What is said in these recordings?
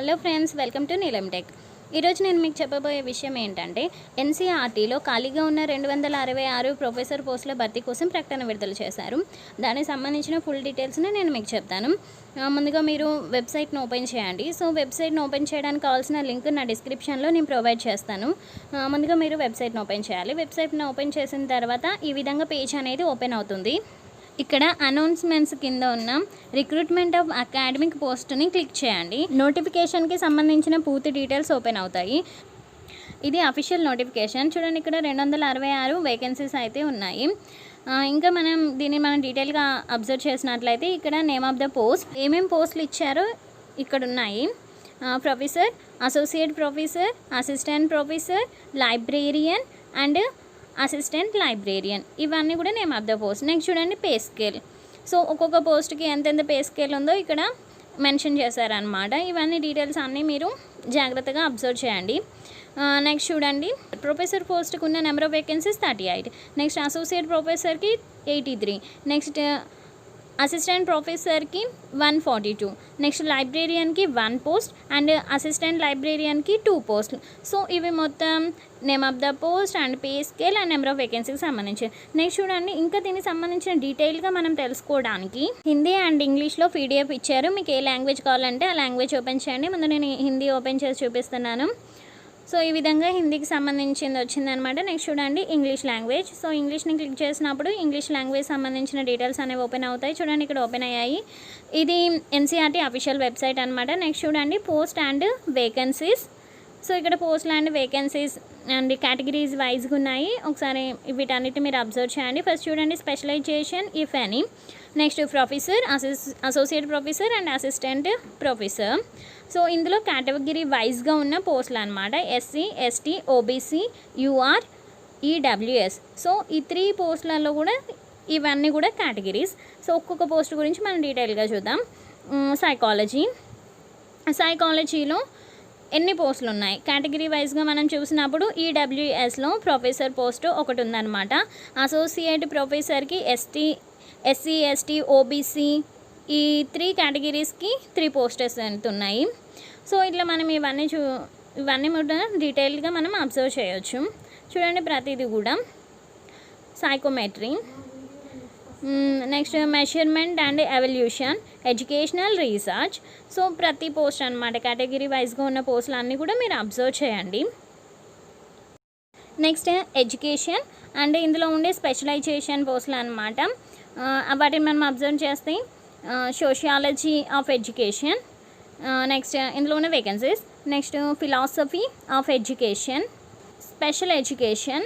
Hello friends, welcome to నీలం tech. ఈరోజు నేను మీకు చెప్పబోయే విషయం ఏంటంటే ఎన్సీఆర్టీలో ఖాళీగా ఉన్న 266 ప్రొఫెసర్ పోస్టుల భర్తీ కోసం ప్రకటన విడుదల చేశారు. దానికి సంబంధించిన ఫుల్ డీటెయిల్స్ని నేను మీకు చెప్తాను. ముందుగా మీరు వెబ్సైట్ను ఓపెన్ చేయండి. సో వెబ్సైట్ను ఓపెన్ చేయడానికి కావాల్సిన లింక్ నా డిస్క్రిప్షన్లో నేను ప్రొవైడ్ చేస్తాను. ముందుగా మీరు వెబ్సైట్ను ఓపెన్ చేయాలి. వెబ్సైట్ను ఓపెన్ చేసిన తర్వాత ఈ విధంగా పేజ్ అనేది ఓపెన్ అవుతుంది. ఇక్కడ అనౌన్స్మెంట్స్ కింద ఉన్న రిక్రూట్మెంట్ ఆఫ్ అకాడమిక్ పోస్ట్ని క్లిక్ చేయండి. నోటిఫికేషన్కి సంబంధించిన పూర్తి డీటెయిల్స్ ఓపెన్ అవుతాయి. ఇది అఫీషియల్ నోటిఫికేషన్. చూడండి, ఇక్కడ 266 వేకెన్సీస్ అయితే ఉన్నాయి. ఇంకా మనం డీటెయిల్గా అబ్జర్వ్ చేసినట్లయితే ఇక్కడ నేమ్ ఆఫ్ ద పోస్ట్, ఏమేమి పోస్టులు ఇచ్చారో ఇక్కడ ఉన్నాయి. Professor, associate professor, assistant professor, librarian and assistant librarian, ఇవన్నీ కూడా name of the post. Next చూడండి, పే స్కేల్. సో ఒక్కొక్క పోస్ట్కి ఎంతెంత పే స్కేల్ ఉందో ఇక్కడ మెన్షన్ చేశారనమాట. ఇవన్నీ డీటెయిల్స్ అన్నీ మీరు జాగ్రత్తగా అబ్జర్వ్ చేయండి. నెక్స్ట్ చూడండి, ప్రొఫెసర్ పోస్ట్కి ఉన్న number of vacancies 38. Next associate ప్రొఫెసర్కి 83. నెక్స్ట్ అసిస్టెంట్ ప్రొఫెసర్కి 142. నెక్స్ట్ లైబ్రేరియన్కి 1 పోస్ట్ అండ్ అసిస్టెంట్ లైబ్రేరియన్కి 2 పోస్టులు. సో ఇవి మొత్తం name of the post and pay scale and number of వేకెన్సీకి సంబంధించి. నెక్స్ట్ చూడండి, ఇంకా దీనికి సంబంధించిన డీటెయిల్గా మనం తెలుసుకోవడానికి హిందీ అండ్ ఇంగ్లీష్లో PDF ఇచ్చారు. మీకు ఏ లాంగ్వేజ్ కావాలంటే ఆ లాంగ్వేజ్ ఓపెన్ చేయండి. ముందు నేను హిందీ ఓపెన్ చేసి చూపిస్తున్నాను. సో ఈ విధంగా హిందీకి సంబంధించింది వచ్చిందనమాట. నెక్స్ట్ చూడండి, ఇంగ్లీష్ లాంగ్వేజ్. సో ఇంగ్లీష్ని క్లిక్ చేసినప్పుడు ఇంగ్లీష్ లాంగ్వేజ్ సంబంధించిన డీటెయిల్స్ అనేవి ఓపెన్ అవుతాయి. చూడండి, ఇక్కడ ఓపెన్ అయ్యాయి. ఇది ఎన్సీఆర్టీ అఫీషియల్ వెబ్సైట్ అనమాట. నెక్స్ట్ చూడండి, పోస్ట్ అండ్ వేకెన్సీస్. సో ఇక్కడ post and vacancies and categories వైజ్గా ఉన్నాయి. ఒకసారి వీటన్నిటి మీరు అబ్జర్వ్ చేయండి. ఫస్ట్ చూడండి, specialisation if any. Next professor, associate professor and assistant professor. So ఇందులో కేటగిరీ వైజ్గా ఉన్న పోస్టులు అనమాట. SC, ST, OBC, UR, EWS. So ఈ 3 పోస్టులలో కూడా ఇవన్నీ కూడా కేటగిరీస్. సో ఒక్కొక్క పోస్ట్ గురించి మనం డీటెయిల్గా చూద్దాం. సైకాలజీలో ఎన్ని పోస్టులు ఉన్నాయి కేటగిరీ వైజ్గా మనం చూసినప్పుడు EWSలో ప్రొఫెసర్ పోస్ట్ ఒకటి ఉందన్నమాట. అసోసియేట్ ప్రొఫెసర్కి SC, ST, OBC ఈ 3 కేటగిరీస్కి 3 పోస్టర్స్ ఉన్నాయి. సో ఇట్లా మనం ఇవన్నీ కూడా డీటెయిల్గా మనం అబ్జర్వ్ చేయొచ్చు. చూడండి, ప్రతిదీ కూడా psychometry, next measurement and evolution, educational research. So ప్రతి పోస్ట్ అనమాట కేటగిరీ వైజ్గా ఉన్న పోస్టులు అన్నీ కూడా మీరు అబ్జర్వ్ చేయండి. నెక్స్ట్ ఎడ్యుకేషన్ అండ్ ఇందులో ఉండే స్పెషలైజేషన్ పోస్టులు అనమాట. వాటిని మనం అబ్జర్వ్ చేస్తే సోషియాలజీ ఆఫ్ ఎడ్యుకేషన్. నెక్స్ట్ ఇందులో ఉన్న vacancies. Next philosophy of education, special education.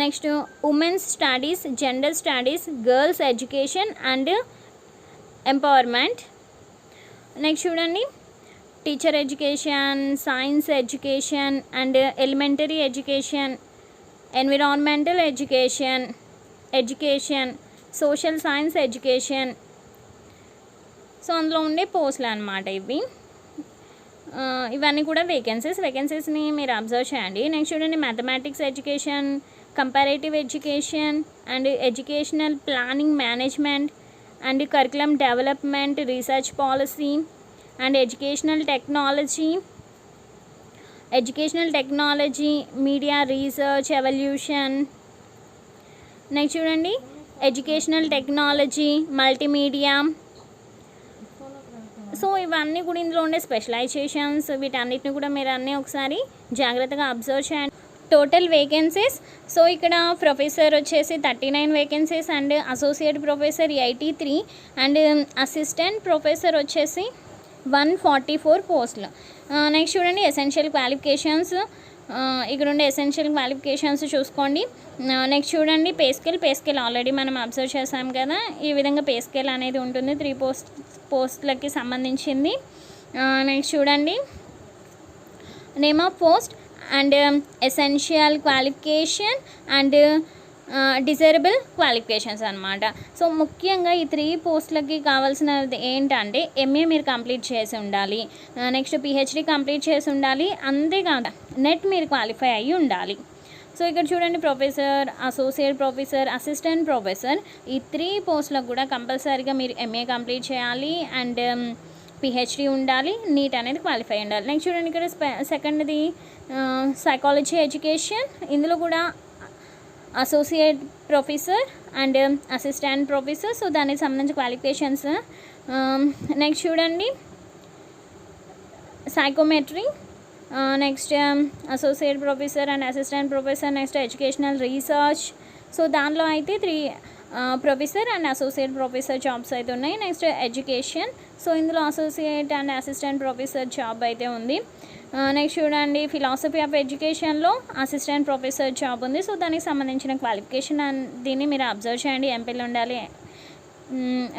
Next women's studies, gender studies, girls education and empowerment. Next చూడండి, teacher education, science education and elementary education, environmental education, social science education. So అందులో ఉండే పోస్టులు అనమాట ఇవన్నీ కూడా వేకెన్సీస్ని మీరు అబ్జర్వ్ చేయండి. Next చూడండి, mathematics education, comparative education and educational planning management and curriculum development, research policy and educational technology, media research evolution. Next చూడండి, ఎడ్యుకేషనల్ టెక్నాలజీ, మల్టీమీడియా. సో ఇవన్నీ కూడా ఇందులో ఉండే స్పెషలైజేషన్స్. వీటన్నిటిని కూడా మీరు అన్నీ ఒకసారి జాగ్రత్తగా అబ్జర్వ్ చేయండి. Total vacancies. సో ఇక్కడ ప్రొఫెసర్ వచ్చేసి 39 vacancies and associate professor 83 and assistant professor వచ్చేసి 144 పోస్టులు. నెక్స్ట్ చూడండి, ఎసెన్షియల్ క్వాలిఫికేషన్స్. ఇక్కడ ఉండే ఎసెన్షియల్ క్వాలిఫికేషన్స్ చూసుకోండి. నెక్స్ట్ చూడండి, పే స్కేల్ ఆల్రెడీ మనం అబ్జర్వ్ చేసాం కదా. ఈ విధంగా పే స్కేల్ అనేది ఉంటుంది 3 పోస్టులకి సంబంధించింది. నెక్స్ట్ చూడండి, name of post and essential qualification and desirable qualifications అనమాట. సో ముఖ్యంగా ఈ 3 పోస్టులకి కావాల్సినది ఏంటంటే MA మీరు కంప్లీట్ చేసి ఉండాలి, నెక్స్ట్ PhD కంప్లీట్ చేసి ఉండాలి, అంతేకాదు నెట్ మీరు క్వాలిఫై అయ్యి ఉండాలి. సో ఇక్కడ చూడండి professor, associate professor, assistant professor, ఈ 3 పోస్టులకు కూడా కంపల్సరీగా మీరు ఎంఏ కంప్లీట్ చేయాలి అండ్ పిహెచ్డి ఉండాలి, నీట్ అనేది క్వాలిఫై ఉండాలి. నెక్స్ట్ చూడండి ఇక్కడ సెకండ్ది సైకాలజీ ఎడ్యుకేషన్, ఇందులో కూడా associate professor and assistant professor, so దానికి సంబంధించిన క్వాలిఫికేషన్స్. నెక్స్ట్ చూడండి psychometry, next associate professor and assistant professor, next educational research, so దానిలో అయితే 3 professor and associate professor jobs అయితే ఉన్నాయి. నెక్స్ట్ ఎడ్యుకేషన్, సో ఇందులో associate and assistant professor job అయితే ఉంది. నెక్స్ట్ చూడండి ఫిలాసఫీ ఆఫ్ ఎడ్యుకేషన్లో అసిస్టెంట్ ప్రొఫెసర్ జాబ్ ఉంది, సో దానికి సంబంధించిన క్వాలిఫికేషన్ దీన్ని మీరు అబ్జర్వ్ చేయండి, ఎంపీలు ఉండాలి.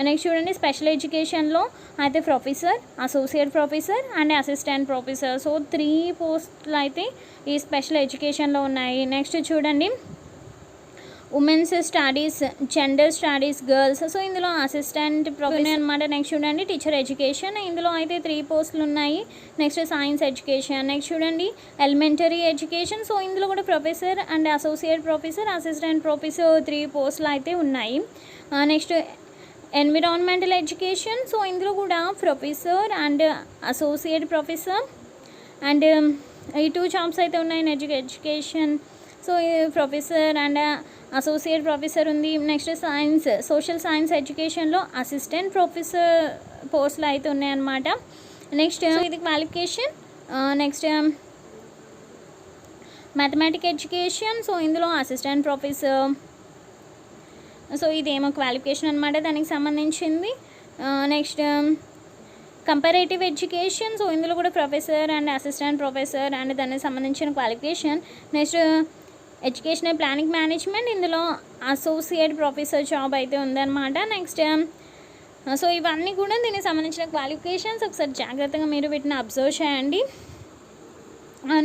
నెక్స్ట్ చూడండి స్పెషల్ ఎడ్యుకేషన్లో అయితే professor, associate professor and assistant professor, so 3 పోస్టులు అయితే ఈ స్పెషల్ ఎడ్యుకేషన్లో ఉన్నాయి. నెక్స్ట్ చూడండి women's studies, gender studies, girls, so ఇందులో అసిస్టెంట్ ప్రొఫెసర్ అనమాట. నెక్స్ట్ చూడండి టీచర్ ఎడ్యుకేషన్, ఇందులో అయితే 3 పోస్టులు ఉన్నాయి. నెక్స్ట్ సైన్స్ ఎడ్యుకేషన్, నెక్స్ట్ చూడండి ఎలిమెంటరీ ఎడ్యుకేషన్, సో ఇందులో కూడా professor and associate professor, assistant professor 3 పోస్టులు అయితే ఉన్నాయి. నెక్స్ట్ ఎన్విరాన్మెంటల్ ఎడ్యుకేషన్, సో ఇందులో కూడా professor and associate professor and ఈ 2 జాబ్స్ అయితే ఉన్నాయి education, so professor and associate professor ఉంది. నెక్స్ట్ సైన్స్, సోషల్ సైన్స్ ఎడ్యుకేషన్లో అసిస్టెంట్ ప్రొఫెసర్ పోస్టులు అయితే ఉన్నాయన్నమాట. నెక్స్ట్ ఇది qualification. Next mathematic education, so ఇందులో అసిస్టెంట్ ప్రొఫెసర్, సో ఇదేమో క్వాలిఫికేషన్ అనమాట దానికి సంబంధించింది. నెక్స్ట్ కంపారేటివ్ ఎడ్యుకేషన్, సో ఇందులో కూడా professor and assistant professor and దానికి సంబంధించిన qualification. Next educational planning management, ఇందులో అసోసియేట్ ప్రొఫెసర్ జాబ్ అయితే ఉందన్నమాట. నెక్స్ట్ సో ఇవన్నీ కూడా దీనికి సంబంధించిన క్వాలిఫికేషన్స్, ఒకసారి జాగ్రత్తగా మీరు వీటిని అబ్జర్వ్ చేయండి.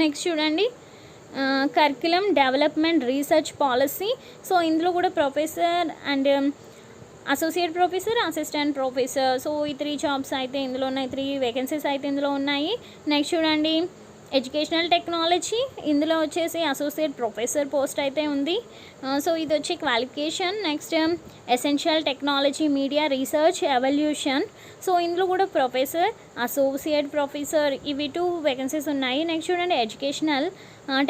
నెక్స్ట్ చూడండి curriculum development research policy, so ఇందులో కూడా professor and associate professor, assistant professor, so ఈ 3 జాబ్స్ అయితే ఇందులో ఉన్నాయి, 3 వేకెన్సీస్ అయితే ఇందులో ఉన్నాయి. నెక్స్ట్ చూడండి ఎడ్యుకేషనల్ టెక్నాలజీ, ఇందులో వచ్చేసి అసోసియేట్ ప్రొఫెసర్ పోస్ట్ అయితే ఉంది, సో ఇది వచ్చి qualification. Next essential technology media research evolution, so ఇందులో కూడా ప్రొఫెసర్, అసోసియేట్ ప్రొఫెసర్, ఇవి 2 వేకెన్సీస్ ఉన్నాయి. నెక్స్ట్ చూడండి ఎడ్యుకేషనల్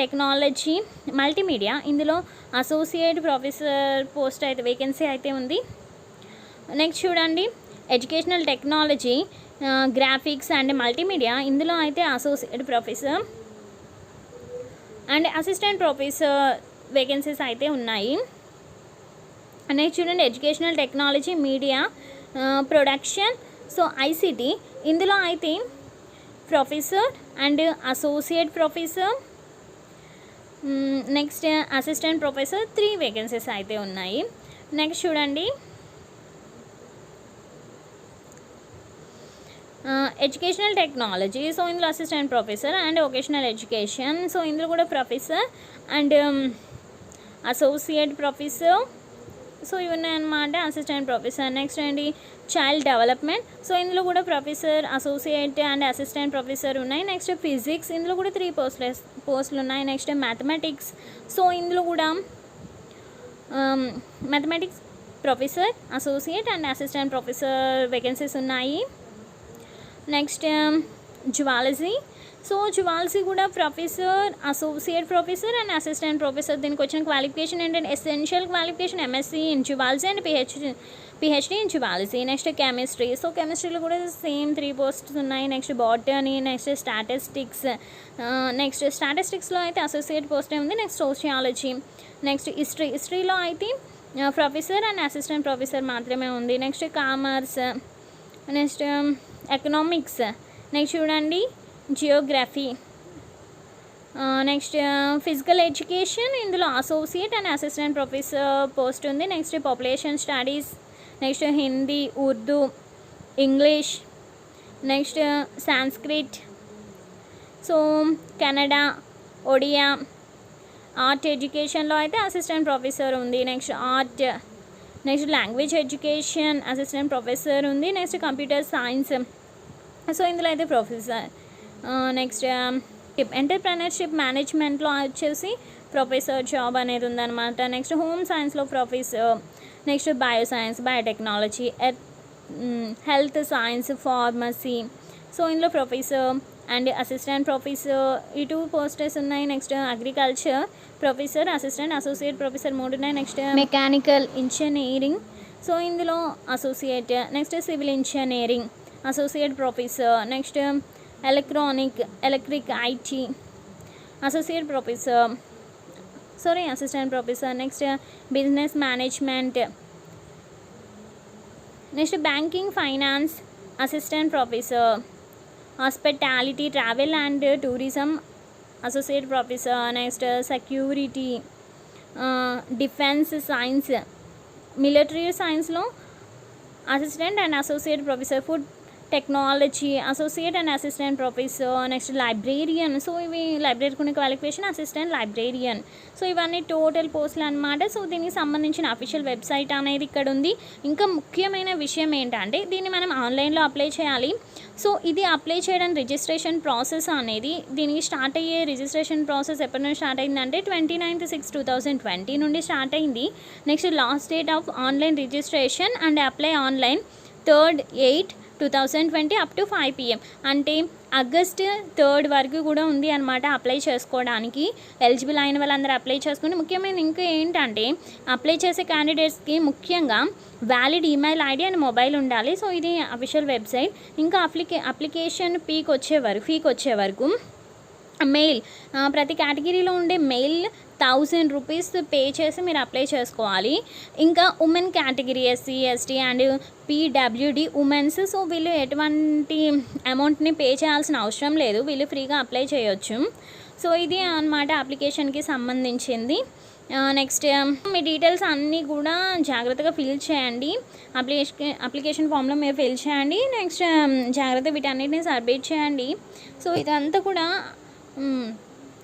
టెక్నాలజీ మల్టీమీడియా, ఇందులో అసోసియేట్ ప్రొఫెసర్ పోస్ట్ అయితే వేకెన్సీ అయితే ఉంది. నెక్స్ట్ చూడండి educational technology graphics and multimedia, ఇందులో అయితే associate professor and assistant professor vacancies అయితే ఉన్నాయి. నెక్స్ట్ చూడండి educational technology media production, so ICT, ఇందులో అయితే professor and associate professor, next assistant professor 3 vacancies అయితే ఉన్నాయి. నెక్స్ట్ చూడండి ఎడ్యుకేషనల్ టెక్నాలజీ, సో ఇందులో assistant professor and vocational education, so ఇందులో కూడా professor and associate professor, so ఇవి ఉన్నాయన్నమాట అసిస్టెంట్ ప్రొఫెసర్. నెక్స్ట్ అండి చైల్డ్ డెవలప్మెంట్, సో ఇందులో కూడా professor, associate and assistant professor ఉన్నాయి. నెక్స్ట్ ఫిజిక్స్, ఇందులో కూడా 3 పోస్టులు ఉన్నాయి. నెక్స్ట్ మ్యాథమెటిక్స్, సో ఇందులో కూడా mathematics professor, associate and assistant professor vacancies ఉన్నాయి. నెక్స్ట్ జువాలజీ, సో జువాలజీ కూడా professor, associate professor and assistant professor, దీనికి వచ్చిన క్వాలిఫికేషన్ ఏంటంటే essential qualification MSc in zoology and PhD in zoology. Next chemistry, so కెమిస్ట్రీలో కూడా same 3 posts ఉన్నాయి. Next botany, next statistics, next స్టాటిస్టిక్స్లో అయితే అసోసియేట్ పోస్టే ఉంది. నెక్స్ట్ సోషియాలజీ, నెక్స్ట్ హిస్టరీలో అయితే ప్రొఫెసర్ అండ్ అసిస్టెంట్ ప్రొఫెసర్ మాత్రమే ఉంది. Next commerce, next economics, next చూడండి జియోగ్రఫీ, నెక్స్ట్ ఫిజికల్ ఎడ్యుకేషన్, ఇందులో associate and assistant professor post ఉంది. Next population studies, next Hindi, Urdu, English, next Sanskrit, so Kannada, Odia, art ఎడ్యుకేషన్లో అయితే అసిస్టెంట్ ప్రొఫెసర్ ఉంది. Next art, next language education assistant professor ఉంది. Next computer science, so ఇందులో అయితే professor. Next entrepreneurship మేనేజ్మెంట్లో వచ్చేసి ప్రొఫెసర్ జాబ్ అనేది ఉందన్నమాట. నెక్స్ట్ హోమ్ సైన్స్లో professor, next bio science, biotechnology, health science, pharmacy. So ఇందులో ప్రొఫెసర్ అండ్ అసిస్టెంట్ ప్రొఫెసర్ ఈ 2 పోస్టర్స్ ఉన్నాయి. Next agriculture professor, assistant, associate professor 3 ఉన్నాయి. నెక్స్ట్ మెకానికల్ ఇంజనీరింగ్, సో ఇందులో associate. Next civil engineering associate professor. Next electric IT associate professor, assistant professor. Next business management, next banking finance assistant professor. Hospitality, travel and tourism associate professor. Next security, defence science, military సైన్స్లో assistant and associate professor. Food technology associate and assistant professor. Next librarian, so ఇవి లైబ్రరీకి ఉన్న qualification assistant librarian. So ఇవన్నీ total పోస్టులు అనమాట. So దీనికి సంబంధించిన official website అనేది ఇక్కడ ఉంది. ఇంకా ముఖ్యమైన విషయం ఏంటంటే దీన్ని మనం ఆన్లైన్లో అప్లై చేయాలి. సో ఇది అప్లై చేయడానికి రిజిస్ట్రేషన్ ప్రాసెస్ అనేది దీనికి స్టార్ట్ అయ్యే రిజిస్ట్రేషన్ ప్రాసెస్ ఎప్పటి నుండి స్టార్ట్ అయిందంటే 29/6/2020 నుండి స్టార్ట్ అయింది. Next last date of online registration and apply online 3/8/2020 up to 5 PM, అంటే ఆగస్ట్ 3 వరకు కూడా ఉంది అనమాట అప్లై చేసుకోవడానికి. ఎలిజిబుల్ అయిన వాళ్ళందరూ అప్లై చేసుకుని ముఖ్యమైన ఇంకా ఏంటంటే అప్లై చేసే క్యాండిడేట్స్కి ముఖ్యంగా valid email ID and mobile ఉండాలి. సో ఇది అఫీషియల్ వెబ్సైట్. ఇంకా అప్లికేషన్ ఫీకి వచ్చే వరకు మెయిల్, ప్రతి కేటగిరీలో ఉండే మెయిల్ 1000 రూపీస్ పే చేసి మీరు అప్లై చేసుకోవాలి. ఇంకా women category SC ST and PWD women's, so వీళ్ళు ఎటువంటి అమౌంట్ని పే చేయాల్సిన అవసరం లేదు, వీళ్ళు ఫ్రీగా అప్లై చేయొచ్చు. సో ఇది అన్నమాట అప్లికేషన్కి సంబంధించింది. నెక్స్ట్ మీ డీటెయిల్స్ అన్నీ కూడా జాగ్రత్తగా ఫిల్ చేయండి. అప్లికేషన్ ఫామ్లో మీరు ఫిల్ చేయండి. నెక్స్ట్ జాగ్రత్త వీటన్నిటిని సబ్మిట్ చేయండి. సో ఇదంతా కూడా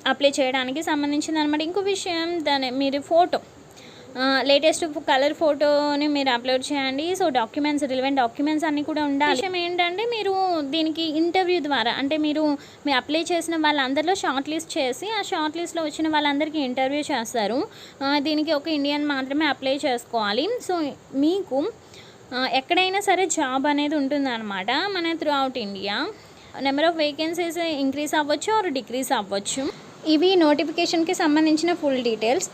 అప్లై చేయడానికి సంబంధించింది అనమాట. ఇంకో విషయం, మీరు ఫోటో లేటెస్ట్ కలర్ ఫోటోని మీరు అప్లోడ్ చేయండి. సో రిలవెంట్ డాక్యుమెంట్స్ అన్నీ కూడా ఉండాలి. విషయం ఏంటంటే మీరు దీనికి ఇంటర్వ్యూ ద్వారా, అంటే మీరు అప్లై చేసిన వాళ్ళందరిలో షార్ట్ లిస్ట్ చేసి ఆ షార్ట్ లిస్ట్లో వచ్చిన వాళ్ళందరికీ ఇంటర్వ్యూ చేస్తారు. దీనికి ఒక ఇండియన్ మాత్రమే అప్లై చేసుకోవాలి. సో మీకు ఎక్కడైనా సరే జాబ్ అనేది ఉంటుందన్నమాట మన through out India. Number of vacancies increase అవ్వచ్చు ఆర్ డిక్రీజ్ అవ్వచ్చు. ఇవి నోటిఫికేషన్కి సంబంధించిన ఫుల్ డీటెయిల్స్.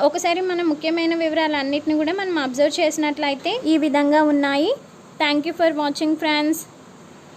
ఒకసారి మనం ముఖ్యమైన వివరాలన్నింటినీ కూడా మనం అబ్జర్వ్ చేసినట్లయితే ఈ విధంగా ఉన్నాయి. Thank you for watching friends.